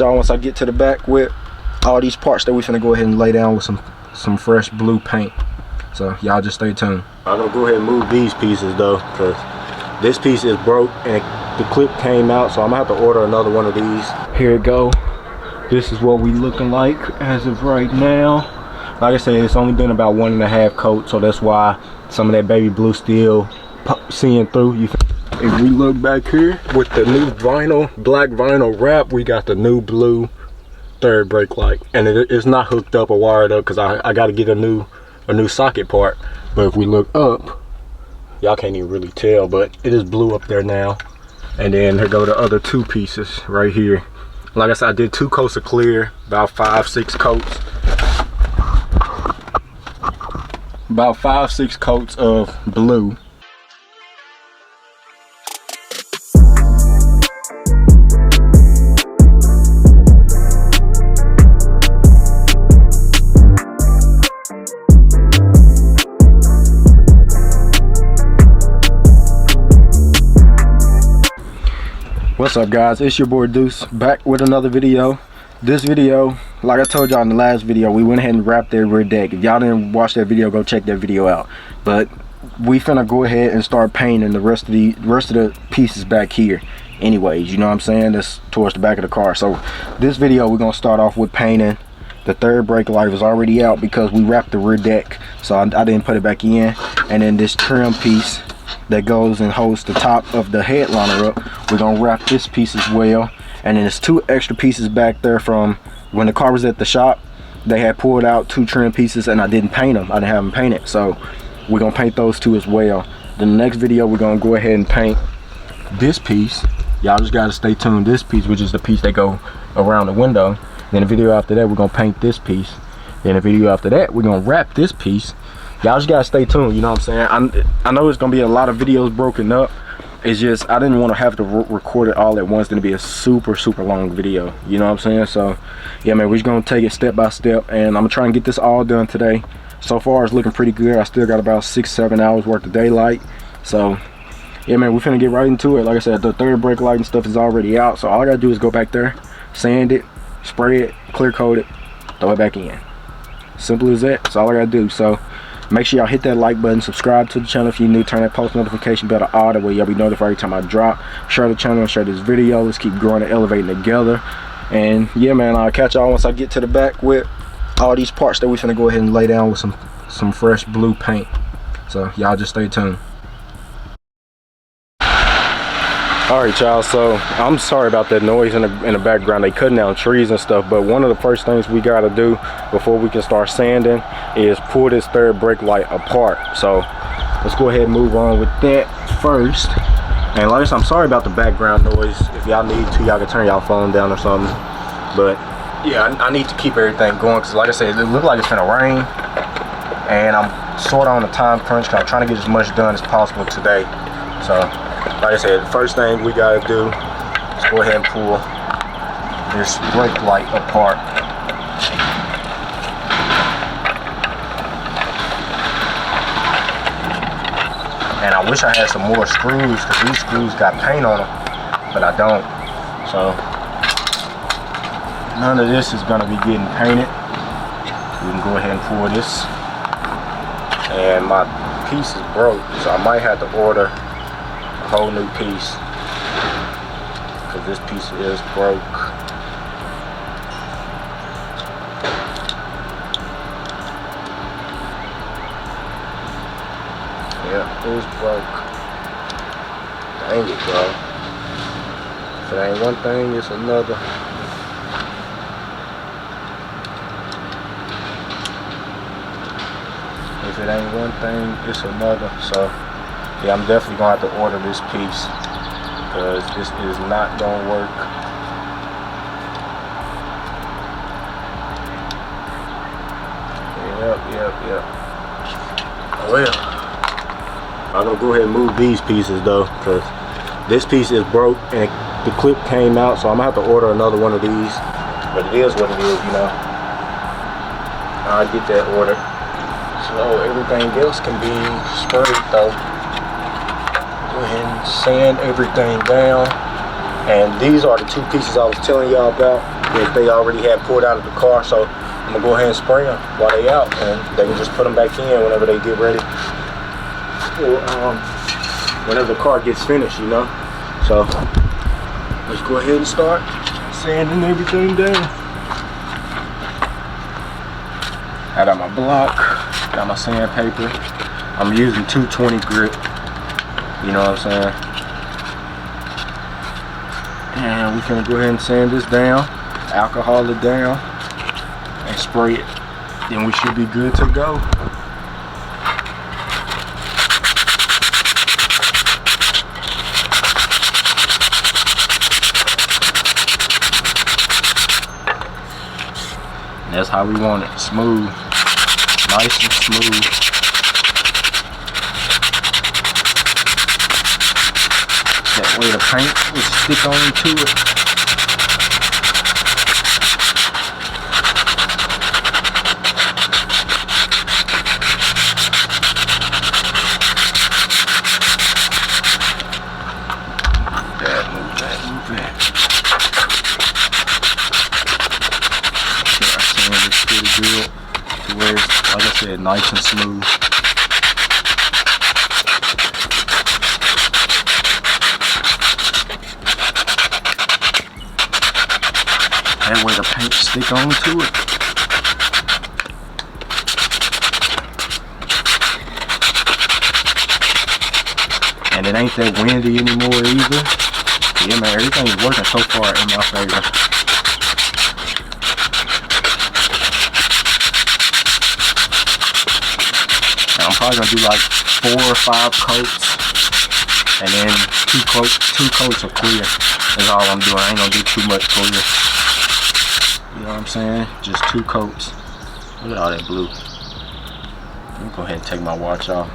Y'all, once I get to the back with all these parts that we finna go ahead and lay down with some fresh blue paint. So y'all just stay tuned. I'm gonna go ahead and move these pieces though, because this piece is broke and the clip came out, so I'm gonna have to order another one of these. Here it go. This is what we looking like as of right now. Like I said, it's only been about 1.5 coats, so that's why some of that baby blue still seeing through. If we look back here with the new vinyl, black vinyl wrap, we got the new blue third brake light, and it's not hooked up or wired up because I got to get a new socket part. But if we look up, y'all can't even really tell, but it is blue up there now. And then here go the other two pieces right here. Like I said, I did 2 coats of clear, about 5-6 coats. About 5-6 coats of blue. What's up guys, it's your boy Deuce back with another video. This video, like I told y'all in the last video, we went ahead and wrapped that rear deck. If y'all didn't watch that video, go check that video out. But we finna go ahead and start painting the rest of the pieces back here anyways, you know what I'm saying? That's towards the back of the car. So this video we're gonna start off with painting. The third brake light was already out because we wrapped the rear deck, so I didn't put it back in. And then this trim piece that goes and holds the top of the headliner up, we're gonna wrap this piece as well. And then there's 2 extra pieces back there from when the car was at the shop. They had pulled out 2 trim pieces and I didn't paint them. I didn't have them painted, so we're gonna paint those 2 as well. Then the next video we're gonna go ahead and paint this piece. Y'all just gotta stay tuned. This piece, which is the piece that go around the window. Then the video after that we're gonna paint this piece. Then the video after that we're gonna wrap this piece. Y'all just gotta stay tuned, you know what I'm saying? I know it's gonna be a lot of videos broken up. It's just I didn't want to have to record it all at once. Then it'd be a super long video, you know what I'm saying? So yeah man, we're just gonna take it step by step, and I'm gonna try and get this all done today. So far it's looking pretty good. I still got about 6-7 hours worth of daylight. So yeah man, we're finna get right into it. Like I said, the third brake light and stuff is already out, so all I gotta do is go back there, sand it, spray it, clear coat it, throw it back in. Simple as that. That's all I gotta do. So make sure y'all hit that like button, subscribe to the channel if you're new, turn that post notification bell on, that way y'all be notified every time I drop. Share the channel and share this video. Let's keep growing and elevating together. And yeah man, I'll catch y'all once I get to the back with all these parts that we finna go ahead and lay down with some fresh blue paint. So y'all just stay tuned. Alright y'all, so I'm sorry about that noise in the background. They cutting down trees and stuff, but one of the first things we got to do before we can start sanding is pull this third brake light apart. So let's go ahead and move on with that first. And like I said, I'm sorry about the background noise. If y'all need to, y'all can turn y'all phone down or something. But yeah, I need to keep everything going because like I said, it looks like it's gonna rain, and I'm sort of on a time crunch because I'm trying to get as much done as possible today. So like I said, the first thing we gotta do is go ahead and pull this brake light apart. And I wish I had some more screws because these screws got paint on them, but I don't. So none of this is gonna be getting painted. We can go ahead and pull this. And my piece is broke, so I might have to order whole new piece because this piece is broke. Yeah, it is broke. Dang it, bro. If it ain't one thing, it's another. If it ain't one thing, it's another. So yeah, I'm definitely gonna have to order this piece because this is not gonna work. Yep. Well, I'm gonna go ahead and move these pieces though, because this piece is broke and the clip came out, so I'm gonna have to order another one of these. But it is what it is, you know. I'll get that ordered. So everything else can be sprayed though. Go ahead and sand everything down. And these are the 2 pieces I was telling y'all about. that they already had pulled out of the car. So I'm gonna go ahead and spray them while they out, and they can just put them back in whenever they get ready, or whenever the car gets finished, you know. So let's go ahead and start sanding everything down. I got my block, got my sandpaper. I'm using 220 grit, you know what I'm saying? And we can go ahead and sand this down, alcohol it down, and spray it. Then we should be good to go. And that's how we want it, smooth, nice and smooth. That way the paint will stick on to it. Move that. Pretty good to where it's, like I said, nice and smooth. That way the paint stick onto it. And it ain't that windy anymore either. Yeah man, everything's working so far in my favor. I'm probably gonna do like 4 or 5 coats, and then two coats of clear is all I'm doing. I ain't gonna do too much clear. You know what I'm saying? Just 2 coats. Look at all that blue. Let me go ahead and take my watch off.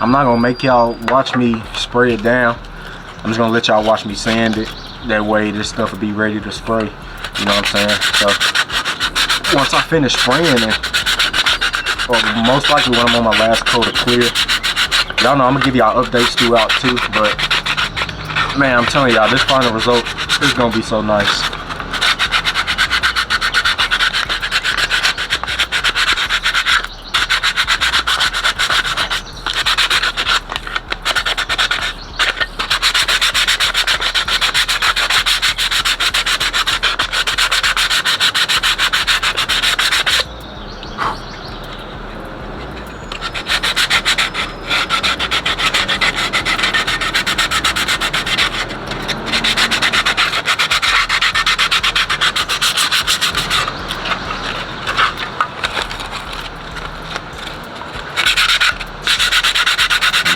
I'm not gonna make y'all watch me spray it down. I'm just gonna let y'all watch me sand it. That way this stuff will be ready to spray. You know what I'm saying? So once I finish spraying it, or most likely when I'm on my last coat of clear, y'all know I'm gonna give y'all updates throughout too. But man, I'm telling y'all, this final result is gonna be so nice.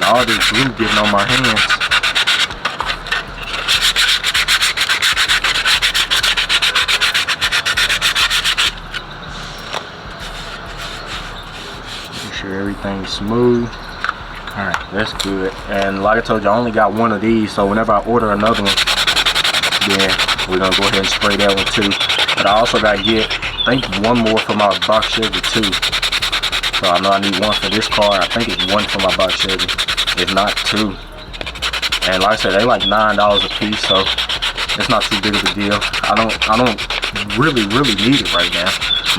All this glue getting on my hands. Make sure everything's smooth. Alright, that's good. And like I told you, I only got 1 of these, so whenever I order another one, then we're gonna go ahead and spray that one too. But I also gotta get, I think, 1 more for my box Chevy too. So I know I need 1 for this car. I think it's 1 for my box Chevy, if not 2. And like I said, they like $9 a piece, so it's not too big of a deal. I don't really need it right now,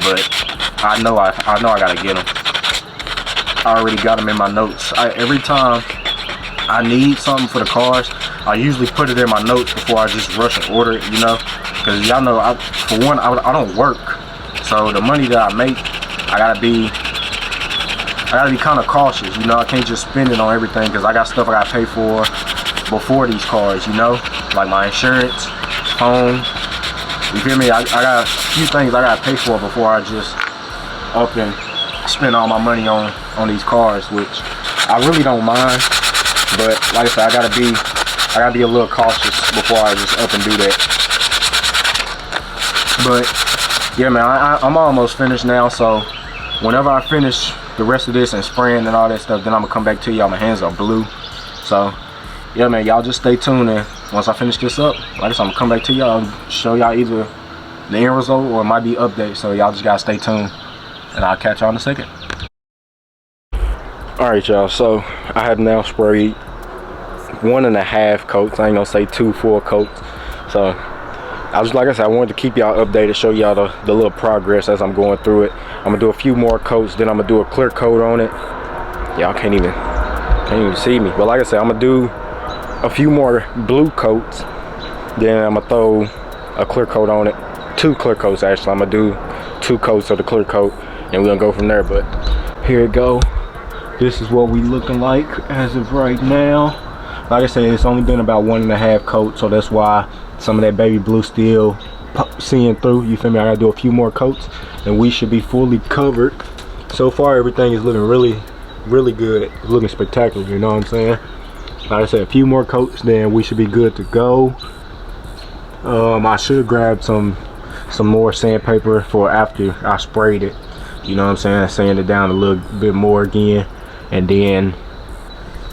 but I know I gotta get them. I already got them in my notes. Every time I need something for the cars, I usually put it in my notes before I just rush and order it, you know, because y'all know, for one, I don't work, so the money that I make, I gotta be kind of cautious, you know. I can't just spend it on everything, because I got stuff I gotta pay for before these cars, you know, like my insurance, phone, you feel me? I got a few things I gotta pay for before I just up and spend all my money on these cars, which I really don't mind. But like I said, I gotta be a little cautious before I just up and do that. But yeah, man, I'm almost finished now. So whenever I finish the rest of this and spraying and all that stuff, then I'm gonna come back to y'all. My hands are blue. So yeah, man, y'all just stay tuned, and once I finish this up, like I said, I'm gonna come back to y'all and show y'all either the end result or it might be update. So y'all just gotta stay tuned, and I'll catch y'all in a second. Alright, y'all, so I have now sprayed 1.5 coats. I ain't gonna say 2 full coats. So I was, like I said, I wanted to keep y'all updated, show y'all the little progress as I'm going through it. I'm gonna do a few more coats, then I'm gonna do a clear coat on it. Y'all can't even see me, but like I said, I'm gonna do a few more blue coats, then I'm gonna throw a clear coat on it. 2 clear coats actually. I'm gonna do 2 coats of the clear coat, and we're gonna go from there. But here it go. This is what we looking like as of right now. Like I said, it's only been about 1.5 coats, so that's why some of that baby blue still seeing through. You feel me? I gotta do a few more coats, and we should be fully covered. So far, everything is looking really good. It's looking spectacular. You know what I'm saying? Like I said, a few more coats, then we should be good to go. I should grab some more sandpaper for after I sprayed it. You know what I'm saying? Sand it down a little bit more again, and then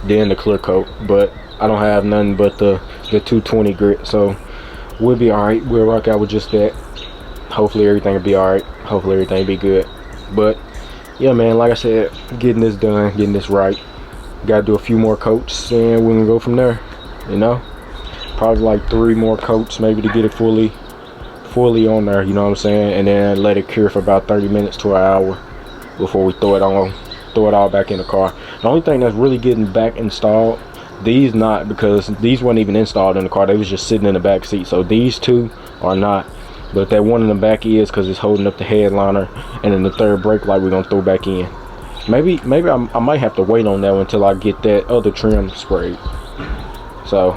the clear coat. But I don't have nothing but the 220 grit, so we'll be all right. We'll rock out with just that. Hopefully everything will be all right. Hopefully everything will be good. But yeah, man, like I said, getting this done, getting this right. Gotta do a few more coats, and we're gonna go from there. You know, probably like 3 more coats maybe to get it fully on there. You know what I'm saying? And then let it cure for about 30 minutes to an hour before we throw it all back in the car. The only thing that's really getting back installed, these not, because these weren't even installed in the car. They was just sitting in the back seat. So these 2 are not, but that one in the back is, because it's holding up the headliner, and then the third brake light we're gonna throw back in. Maybe I might have to wait on that one until I get that other trim sprayed. So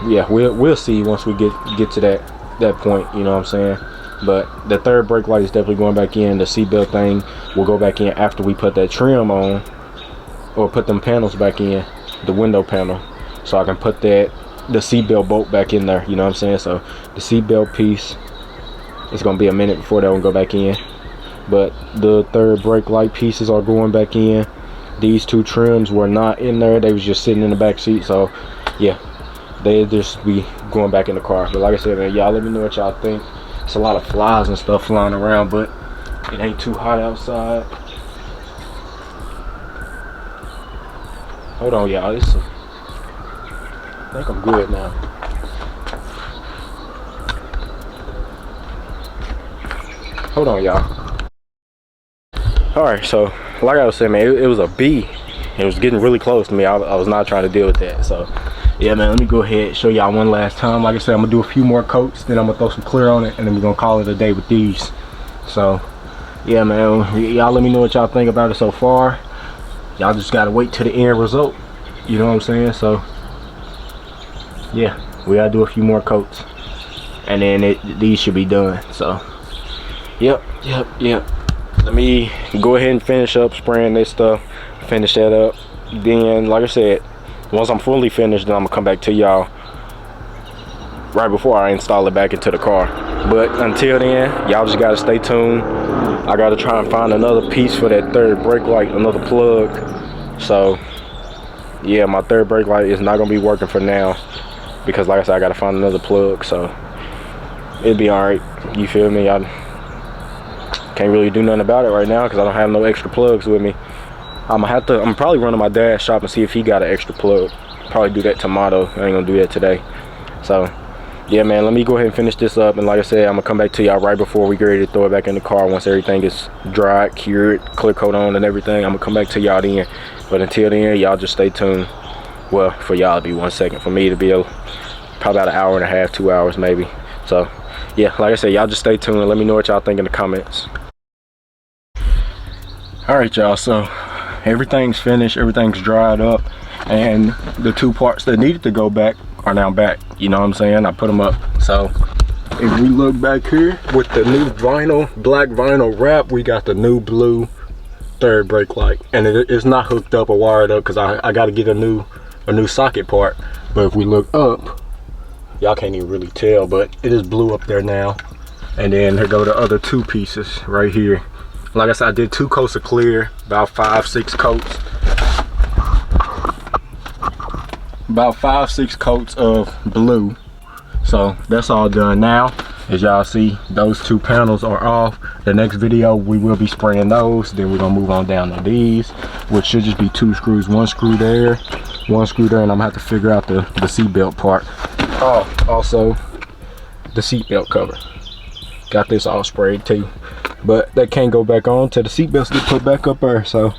yeah, we'll see once we get to that point. You know what I'm saying? But the third brake light is definitely going back in. The seatbelt thing will go back in after we put that trim on, or put them panels back in, the window panel, so I can put the seatbelt bolt back in there. You know what I'm saying? So the seatbelt piece, it's gonna be a minute before that one go back in. But the third brake light pieces are going back in. These 2 trims were not in there. They was just sitting in the back seat. So yeah, they just be going back in the car. But like I said, man, y'all let me know what y'all think. It's a lot of flies and stuff flying around, but it ain't too hot outside. Hold on, y'all. I think I'm good now. Hold on, y'all. Alright, so like I was saying, man, it was a B. It was getting really close to me. I was not trying to deal with that. So yeah, man, let me go ahead and show y'all one last time. Like I said, I'm gonna do a few more coats, then I'm gonna throw some clear on it, and then we're gonna call it a day with these. So yeah, man, y'all let me know what y'all think about it so far. Y'all just gotta wait till the end result. You know what I'm saying? So yeah, we gotta do a few more coats, and then these should be done. So yep. Let me go ahead and finish up spraying this stuff, finish that up. Then, like I said, once I'm fully finished, then I'm gonna come back to y'all right before I install it back into the car. But until then, y'all just gotta stay tuned. I gotta try and find another piece for that third brake light, another plug. So yeah, my third brake light is not gonna be working for now, because like I said, I gotta find another plug. So it'll be all right. You feel me? I can't really do nothing about it right now because I don't have no extra plugs with me. I'm probably run to my dad's shop and see if he got an extra plug. Probably do that tomorrow. I ain't gonna do that today. So yeah, man, let me go ahead and finish this up, and like I said, I'm gonna come back to y'all right before we get ready to throw it back in the car. Once everything is dried, cured, clear coat on and everything, I'm gonna come back to y'all then. But until then, y'all just stay tuned. Well, for y'all it'll be 1 second. For me it'll be probably about 1.5 hours, 2 hours maybe. So yeah, like I said, y'all just stay tuned and let me know what y'all think in the comments. All right, y'all, so everything's finished, everything's dried up, and the 2 parts that needed to go back are now back. You know what I'm saying? I put them up. So if we look back here with the new vinyl, black vinyl wrap, we got the new blue third brake light, and it's not hooked up or wired up because I got to get a new socket part. But if we look up, y'all can't even really tell, but it is blue up there now. And then here go the other two pieces right here. Like I said, I did 2 coats of clear, about 5-6 coats. About 5-6 coats of blue. So that's all done now. As y'all see, those 2 panels are off. The next video we will be spraying those. Then we're gonna move on down to these, which should just be 2 screws, 1 screw there, 1 screw there, and I'm gonna have to figure out the seat belt part. Oh, also the seat belt cover. Got this all sprayed too, but that can't go back on till the seat belts get put back up there. So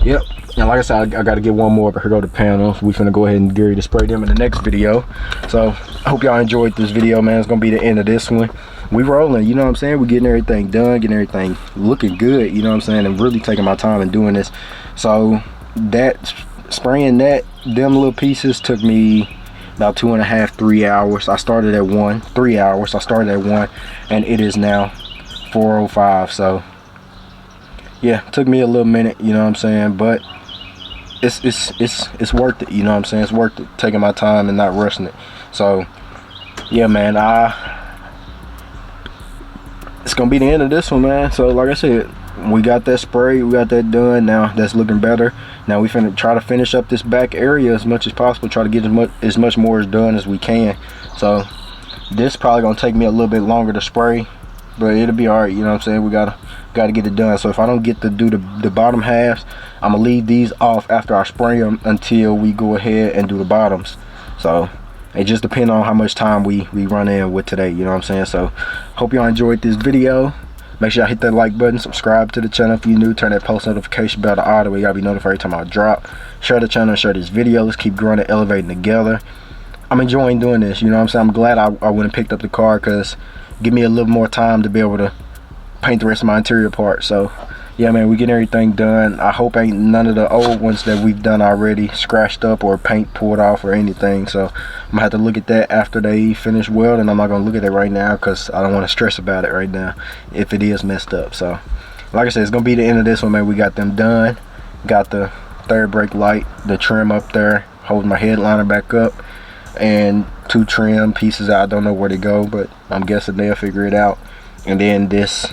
yep. And like I said, I got to get one more, but here go the panels. We finna go ahead and get ready to spray them in the next video. So I hope y'all enjoyed this video, man. It's gonna be the end of this one. We rolling, you know what I'm saying? We're getting everything done, getting everything looking good, you know what I'm saying? And really taking my time and doing this. So that spraying them little pieces took me about 2.5, 3 hours. I started at 3 hours. I started at 1, and it is now 4:05. So yeah, it took me a little minute, you know what I'm saying? But it's worth it, you know what I'm saying? It's worth it, taking my time and not rushing it. So yeah, man, it's gonna be the end of this one, man. So like I said, we got that spray, we got that done. Now that's looking better. Now we finna try to finish up this back area as much as possible, try to get as much more done as we can. So this probably gonna take me a little bit longer to spray, but it'll be all right, you know what I'm saying? We gotta get it done. So if I don't get to do the bottom halves, I'm gonna leave these off after I spray them until we go ahead and do the bottoms. So it just depends on how much time we run in with today, you know what I'm saying? So hope y'all enjoyed this video. Make sure y'all hit that like button, subscribe to the channel if you're new, turn that post notification bell to all the way y'all be notified every time I drop. Share the channel, share this video. Let's keep growing and elevating together. I'm enjoying doing this, you know what I'm saying? I'm glad I went and picked up the car, because give me a little more time to be able to paint the rest of my interior parts. So yeah, man, we getting everything done. I hope ain't none of the old ones that we've done already scratched up or paint pulled off or anything. So I'm gonna have to look at that after they finish welding. I'm not gonna look at it right now because I don't want to stress about it right now if it is messed up. So like I said, it's gonna be the end of this one, man. We got them done. Got the third brake light, the trim up there, holding my headliner back up, and 2 trim pieces. I don't know where to go, but I'm guessing they'll figure it out. And then this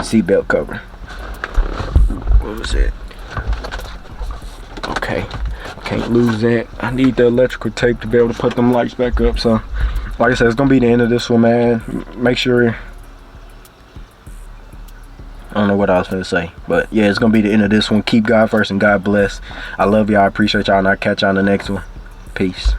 seatbelt cover. What was it? Okay, can't lose that. I need the electrical tape to be able to put them lights back up. So like I said, it's gonna be the end of this one, man. Make sure, I don't know what I was gonna say, but yeah, it's gonna be the end of this one. Keep God first and God bless. I love y'all, I appreciate y'all, and I'll catch y'all on the next one. Peace.